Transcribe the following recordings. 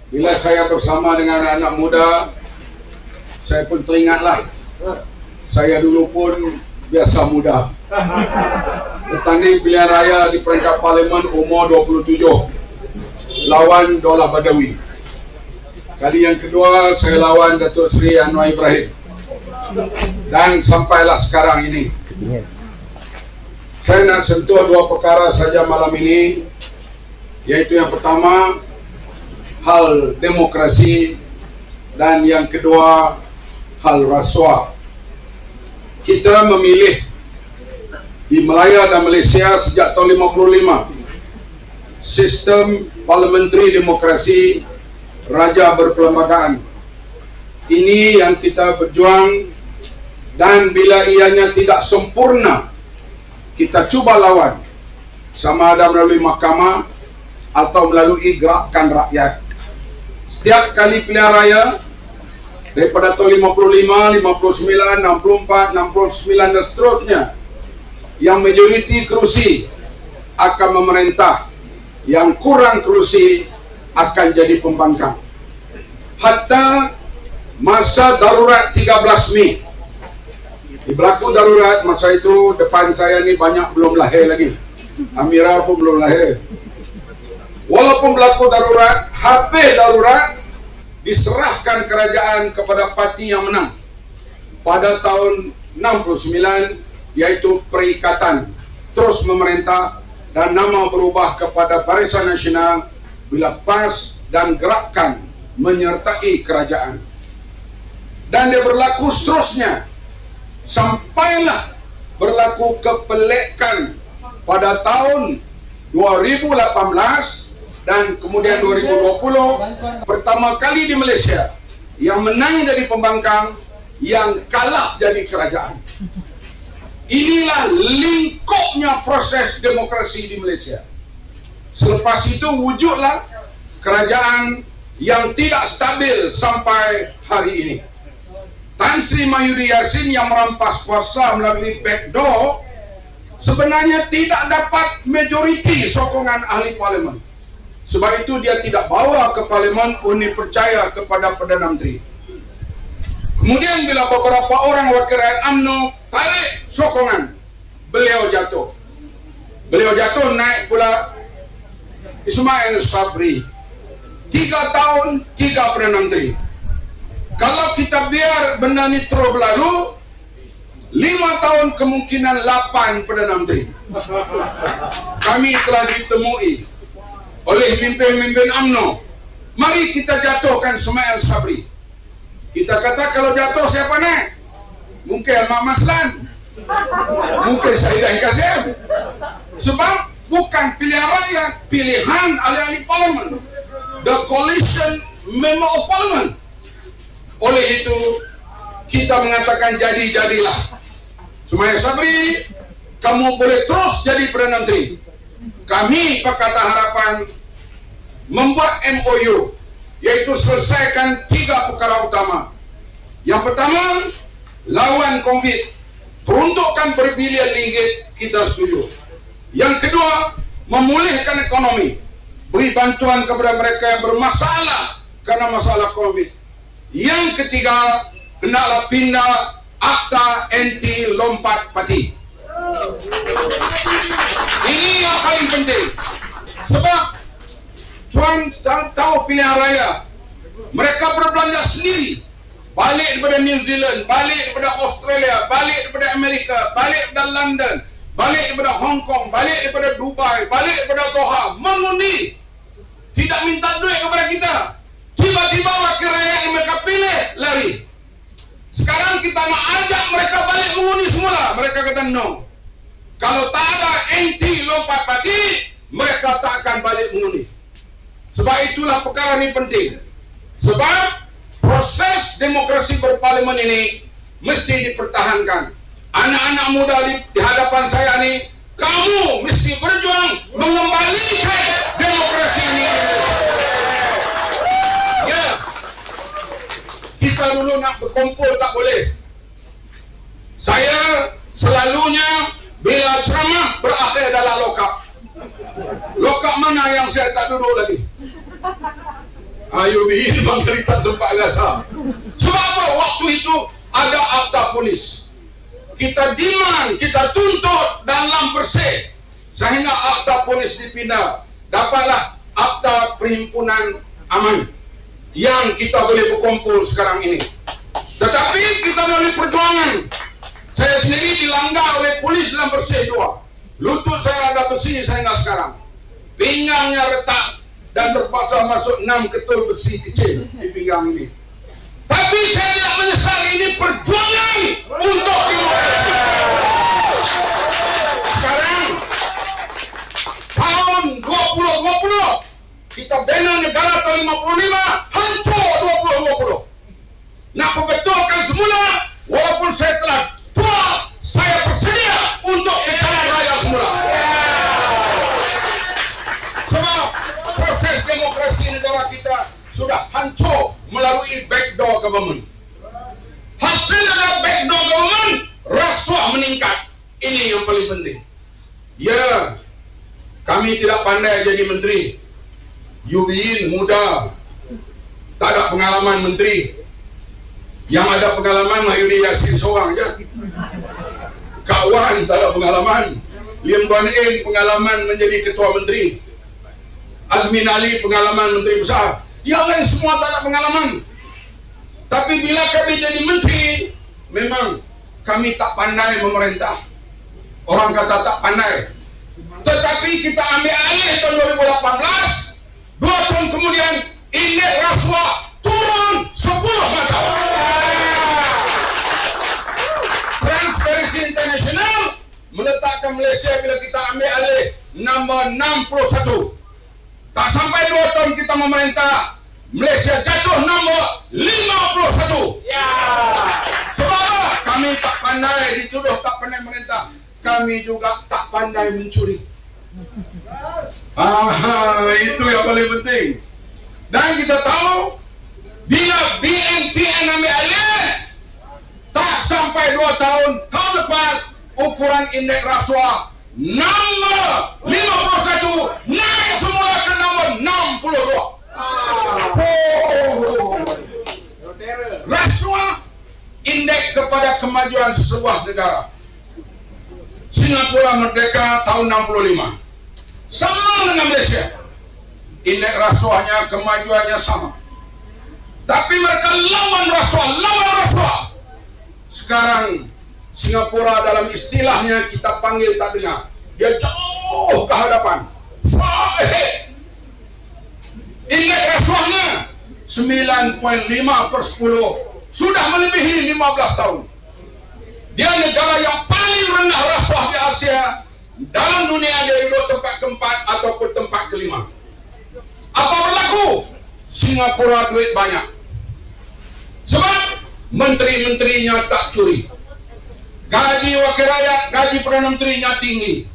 Bila saya bersama dengan anak muda, saya pun teringatlah. Saya dulu pun biasa muda. Bertanding pilihan raya di peringkat parlimen umur 27. Lawan Daulah Badawi. Kali yang kedua saya lawan Datuk Seri Anwar Ibrahim. Dan sampailah sekarang ini. Saya nak sentuh dua perkara saja malam ini. Yaitu yang pertama, hal demokrasi, dan yang kedua, hal rasuah. Kita memilih di Melaya dan Malaysia sejak tahun 55 sistem parliamentary demokrasi, raja berperlembagaan. Ini yang kita berjuang, dan bila ianya tidak sempurna, kita cuba lawan, sama ada melalui mahkamah atau melalui gerakan rakyat. Setiap kali pilihan raya daripada tahun 55, 59, 64, 69 dan seterusnya, yang majoriti kerusi akan memerintah, yang kurang kerusi akan jadi pembangkang. Hatta masa darurat 13 Mei berlaku darurat, masa itu depan saya ni banyak belum lahir lagi. Amira pun belum lahir. Walaupun berlaku darurat, habis darurat, diserahkan kerajaan kepada parti yang menang pada tahun 69, yaitu Perikatan, terus memerintah, dan nama berubah kepada Barisan Nasional bila PAS dan Gerakan menyertai kerajaan. Dan dia berlaku seterusnya sampailah berlaku kepelekan pada tahun 2018 dan kemudian 2020, pertama kali di Malaysia yang menang jadi pembangkang, yang kalah jadi kerajaan. Inilah lingkupnya proses demokrasi di Malaysia. Selepas itu wujudlah kerajaan yang tidak stabil sampai hari ini. Tan Sri Mahyudin Yassin yang merampas kuasa melalui backdoor sebenarnya tidak dapat majoriti sokongan ahli parlimen. Sebab itu dia tidak bawa ke parlimen untuk percaya kepada Perdana Menteri. Kemudian bila beberapa orang wakil rakyat UMNO tarik sokongan, beliau jatuh. Beliau jatuh, naik pula Ismail Sabri. 3 tahun, 3 Perdana Menteri. Kalau kita biar benda ni terus berlalu, 5 tahun kemungkinan 8 Perdana Menteri. Kami telah ditemui oleh pemimpin-pemimpin UMNO. Mari kita jatuhkan Ismail Sabri. Kita kata kalau jatuh siapa naik? Mungkin Mak Maslan, mungkin Saidah Kazim. Sebab bukan pilihan rakyat, pilihan ahli-ahli parlimen, the coalition member of parliament. Oleh itu kita mengatakan jadi-jadilah. Ismail Sabri, kamu boleh terus jadi Perdana Menteri. Kami Pakatan Harapan membuat MOU, yaitu selesaikan 3 perkara utama. Yang pertama, lawan COVID, peruntukan berbilion ringgit, kita setuju. Yang kedua, memulihkan ekonomi, beri bantuan kepada mereka yang bermasalah karena masalah COVID. Yang ketiga, hendaklah pindah akta anti lompat parti. Ini yang paling penting. Sebab tuan tahu pilihan raya, mereka berbelanja sendiri. Balik daripada New Zealand, balik daripada Australia, balik daripada Amerika, balik daripada London, balik daripada Hong Kong, balik daripada Dubai, balik daripada Doha, mengundi. Tidak minta duit kepada kita. Tiba-tiba wakil rakyat yang mereka pilih lari. Sekarang kita nak ajak mereka balik mengundi semula. Mereka kata no. Kalau tak ada anti lompat parti, mereka tak akan balik mengundi. Sebab itulah perkara ini penting. Sebab proses demokrasi berparlimen ini mesti dipertahankan. Anak-anak muda di hadapan saya ini, kamu mesti berjuang mengembalikan demokrasi ini. Ya, kita dulu nak berkumpul tak boleh. Saya selalunya bila ceramah berakhir dalam lokap. Lokap mana yang saya tak duduk lagi? UBI memang cerita sempat rasa. Sebab apa? Waktu itu ada akta polis. Kita demand, kita tuntut dalam bersih sehingga akta polis dipindah. Dapatlah akta perhimpunan aman yang kita boleh berkumpul sekarang ini. Tetapi kita melalui perjuangan. Saya sendiri dilanggar oleh polis dalam bersih 2. Lutut saya agak besi sehingga sekarang. Pinggangnya retak dan terpaksa masuk 6 ketul besi kecil di pinggang ini. Tapi saya tidak menyesal, ini perjuangan untuk demokrasi. Sekarang tahun 2020 kita bina negara tahun 55, hancur 2020. Nak membetulkan semula, walaupun saya telah tua, saya bersedia untuk negara raya semula. Sebab proses demokrasi negara kita sudah hancur melalui backdoor government. Hasil adalah backdoor government, rasuah meningkat. Ini yang paling penting. Ya, kami tidak pandai jadi menteri. UBI muda, tak ada pengalaman menteri. Yang ada pengalaman Mahyudi Yassin seorang je. Kak Wan tak ada pengalaman. Lim Guan Eng pengalaman menjadi ketua menteri. Azmin Ali pengalaman menteri besar. Yang lain semua tak ada pengalaman. Tapi bila kami jadi menteri, memang kami tak pandai memerintah. Orang kata tak pandai. Tetapi kita ambil alih tahun 2018, 2 tahun kemudian indeks rasuah turun 10 mata. Transparency International meletakkan Malaysia bila kita ambil alih nombor 61. Tak sampai 2 tahun kita memerintah, Malaysia jatuh nombor 51. Sebab apa? Kami tak pandai dituduh tak pandai merintah. Kami juga tak pandai mencuri. Itu yang paling penting. Dan kita tahu bila BNPN ambil alih, tak sampai 2 tahun, tahun lepas ukuran indeks rasuah nombor 51 naik semula ke nombor 62. Rasuah indeks kepada kemajuan sebuah negara. Singapura merdeka tahun 65, sama dengan Malaysia. Indeks rasuahnya, kemajuannya sama. Tapi mereka lawan rasuah. Sekarang Singapura dalam istilahnya kita panggil tak dengar. Dia jauh ke hadapan. Far ahead. Indeks rasuahnya 9.5/10. Sudah melebihi 15 tahun. Dia negara yang paling rendah rasuah di Asia. Dalam dunia dia duduk tempat keempat ataupun tempat kelima. Apa berlaku? Singapura duit banyak. Sebab menteri-menterinya tak curi. Gaji wakil rakyat, gaji Perdana Menterinya tinggi.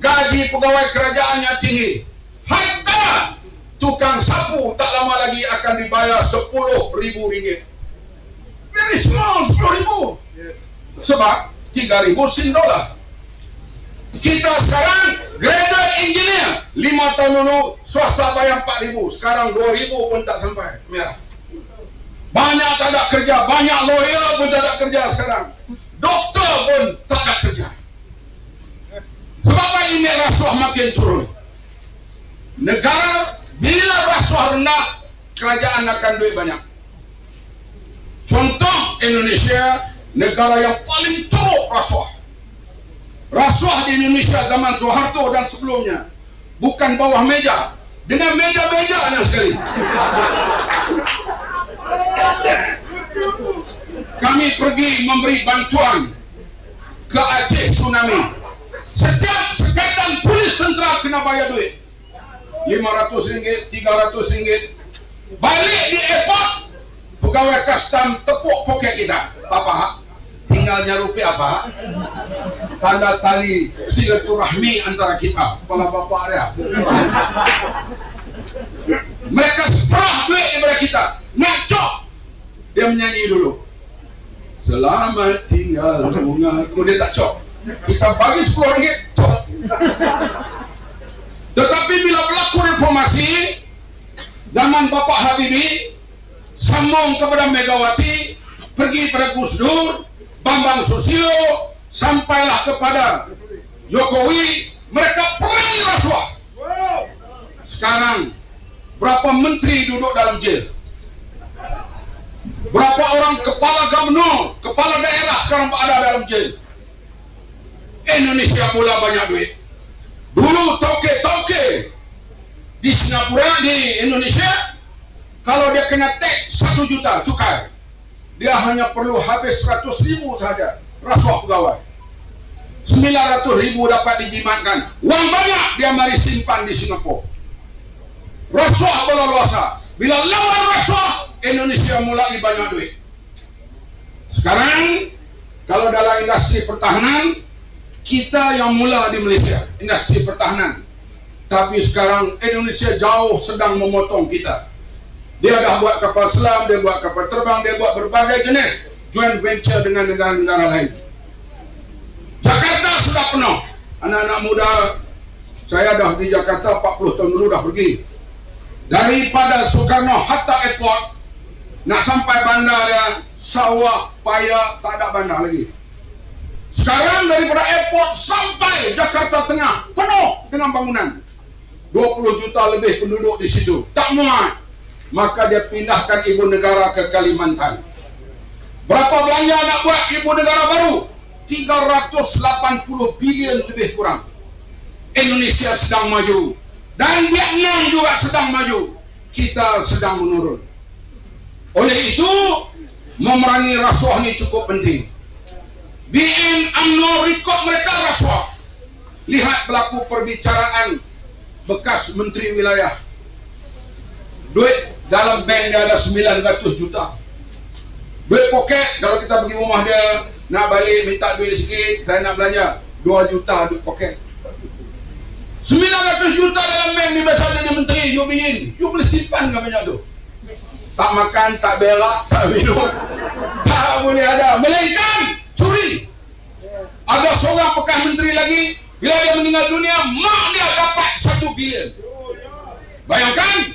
Gaji pegawai kerajaannya tinggi. Hatta tukang sapu tak lama lagi akan dibayar RM10,000. Very small, RM10,000. Sebab 3,000 Sing dolar. Kita sekarang graduate engineer 5 tahun dulu swasta bayar 4,000. Sekarang 2,000 pun tak sampai merah. Banyak tak ada kerja. Banyak lawyer pun tak ada kerja sekarang. Doktor pun tak ada kerja. Sebab ini rasuah makin turun. Negara bila rasuah rendah, kerajaan akan duit banyak. Contoh Indonesia, negara yang paling teruk rasuah. Rasuah di Indonesia zaman Soeharto dan sebelumnya bukan bawah meja, dengan meja-mejanya sekali. Kami pergi memberi bantuan ke Aceh tsunami. Setiap sekatan polis tentera kena bayar duit RM500, RM300. Balik di airport, pegawai custom tepuk poket kita. Papa, tinggalnya rupiah apa? Tanda tali silaturahmi antara kita. Kepala bapak dia. Mereka seperah duit daripada kita. Nak cok, dia menyanyi dulu. Selamat tinggal bungaku. Dia tak cok. Kita bagi RM10, cok. Tetapi bila berlaku reformasi, zaman Bapak Habibie Habibie, sambung kepada Megawati, pergi pada Gus Dur, Bambang Susilo, sampailah kepada Jokowi. Mereka perangi rasuah. Sekarang berapa menteri duduk dalam jail? Berapa orang kepala gubernur, kepala daerah sekarang ada dalam jail? Indonesia pula banyak duit. Dulu toke-toke di Singapura, di Indonesia, kalau dia kena tax 1 juta cukai, dia hanya perlu habis 100.000 saja rasuah pegawai. 900.000 dapat dijimatkan. Uang banyak dia mari simpan di Singapura. Rasuah berluasa. Bila lawan rasuah, Indonesia mulai banyak duit. Sekarang kalau dalam industri pertahanan, kita yang mula di Malaysia industri pertahanan, tapi sekarang Indonesia jauh sedang memotong kita. Dia dah buat kapal selam, dia buat kapal terbang, dia buat berbagai jenis joint venture dengan negara-negara lain. Jakarta sudah penuh. Anak-anak muda, saya dah di Jakarta 40 tahun dulu dah pergi. Daripada Soekarno-Hatta Airport nak sampai bandar ya, sawah, payah, tak ada bandar lagi. Sekarang daripada airport sampai Jakarta Tengah penuh dengan bangunan. 20 juta lebih penduduk di situ. Tak muat. Maka dia pindahkan ibu negara ke Kalimantan. Berapa belanja nak buat ibu negara baru? 380 bilion lebih kurang. Indonesia sedang maju. Dan Vietnam juga sedang maju. Kita sedang menurun. Oleh itu, memerangi rasuah ini cukup penting. BN UMNO rekod mereka rasuah. Lihat berlaku perbicaraan bekas menteri wilayah. Duit dalam bank dia ada 900 juta. Duit poket, kalau kita pergi rumah dia nak balik minta duit sikit, saya nak belanja 2 juta duit poket. 900 juta dalam bank ni biasa jadi menteri, you begin. You boleh simpan ke banyak tu? Tak makan, tak berak, tak minum, tak boleh ada. Melainkan curi. Ada seorang bekas menteri lagi, bila dia meninggal dunia, mak dia dapat 1 bilion. Bayangkan,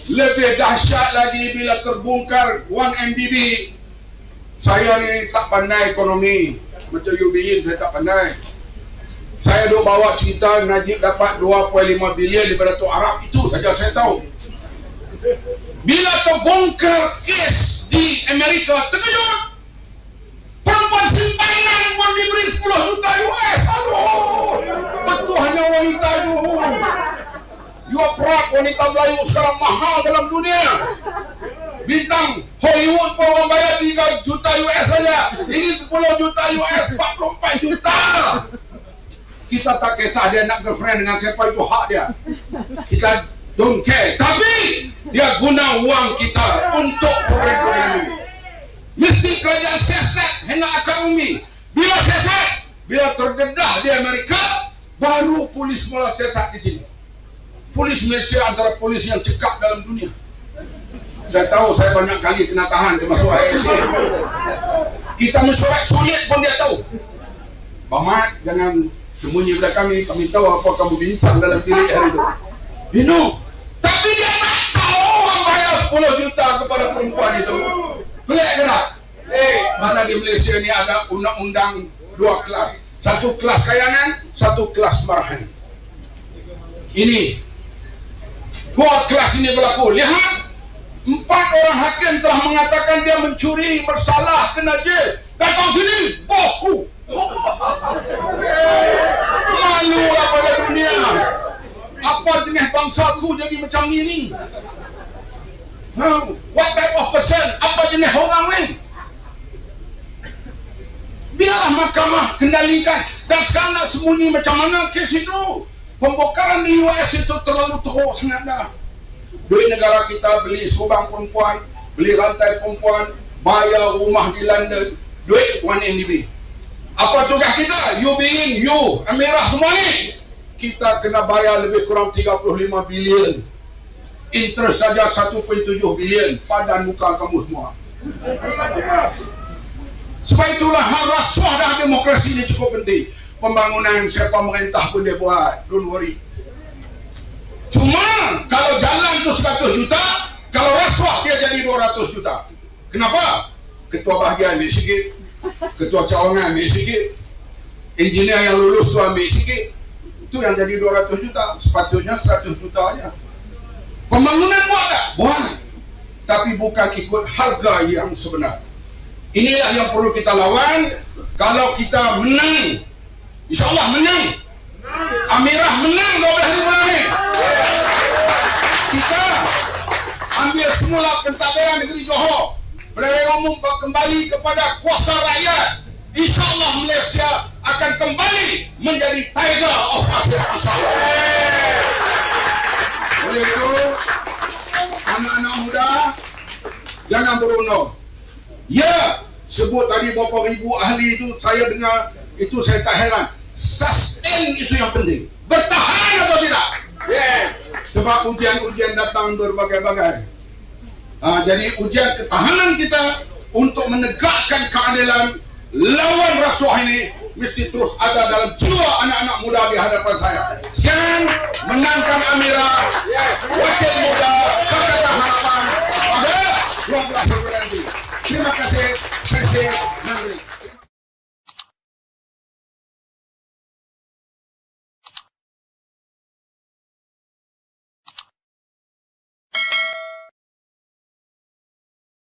lebih dahsyat lagi bila terbongkar 1MDB. Saya ni tak pandai ekonomi, macam UBI saya tak pandai. Saya duk bawa cerita Najib dapat 2.5 bilion daripada Tok Arab, itu saja saya tahu. Bila terbongkar kes di Amerika, terkejut. Perempuan simpanan pun diberi 10 juta US. Aduh, betul hanya wanita itu. You are proud, wanita Melayu sekarang mahal dalam dunia. Bintang Hollywood pun orang bayar 3 juta US saja. Ini 10 juta US, 44 juta. Kita tak kisah dia nak girlfriend dengan siapa, itu hak dia. Kita don't care. Tapi dia guna wang kita untuk program-program ini. Mesti kerajaan siasat hingga akar umi. Bila siasat, bila terdedah di Amerika, baru polis mula siasat di sini. Polis Malaysia antara polis yang cekap dalam dunia. Saya tahu, saya banyak kali kena tahan termasuk ISA. Kita mesyuarat sulit pun dia tahu. Bang Mat, jangan sembunyi pada kami tahu apa kamu bincang dalam diri hari itu. You know, tapi dia tak tahu orang bayar 10 juta kepada perempuan itu. Pelik ke tak? Mana di Malaysia ni ada undang-undang 2 kelas. Satu kelas kayangan, satu kelas marahan. Ini 2 kelas ini berlaku. Lihat, 4 orang hakim telah mengatakan dia mencuri, bersalah, kena jail. Datang sini, bosku. Malu lah pada dunia. Apa jenis bangsaku jadi macam ini? What type of person? Apa jenis orang ni? Biarlah mahkamah kendalikan. Dan sekarang nak sembunyi macam mana kes itu? Pembongkaran di US itu terlalu teruk sangat dah. Duit negara kita beli subang perempuan, beli rantai perempuan, bayar rumah di London, duit 1MDB. Apa tugas kita? You being you, Amirah semua ni. Kita kena bayar lebih kurang 35 bilion. Interest saja 1.7 bilion. Padan muka kamu semua. Sebab itulah hal rasuah dah demokrasi ni cukup penting. Pembangunan siapa merintah pun dia buat. Don't worry. Cuma kalau jalan tu 100 juta, kalau 100 juta. Kenapa? Ketua bahagian ambil sikit, ketua cawangan ambil sikit, engineer yang lulus tu ambil sikit. Itu yang jadi 200 juta. Sepatutnya 100 juta aja. Pembangunan buat tak? Buat. Tapi bukan ikut harga yang sebenar. Inilah yang perlu kita lawan. Kalau kita menang, insyaAllah menang. Amirah menang 12 bulan ni. Kita ambil semula pentadbiran negeri Johor. Pilihan umum kembali kepada kuasa rakyat. InsyaAllah Malaysia akan kembali menjadi tiger of Asia. InsyaAllah. Oleh itu, anak-anak muda jangan berundang. Ya, sebut tadi berapa ribu ahli itu, saya dengar itu, saya tak heran. Sustain itu yang penting. Bertahan atau tidak? Sebab ujian-ujian datang berbagai-bagai. Jadi ujian ketahanan kita untuk menegakkan keadilan lawan rasuah ini mesti terus ada dalam jiwa anak-anak muda di hadapan saya. Sekian, menangkan Amirah, wakil muda Pakatan Harapan.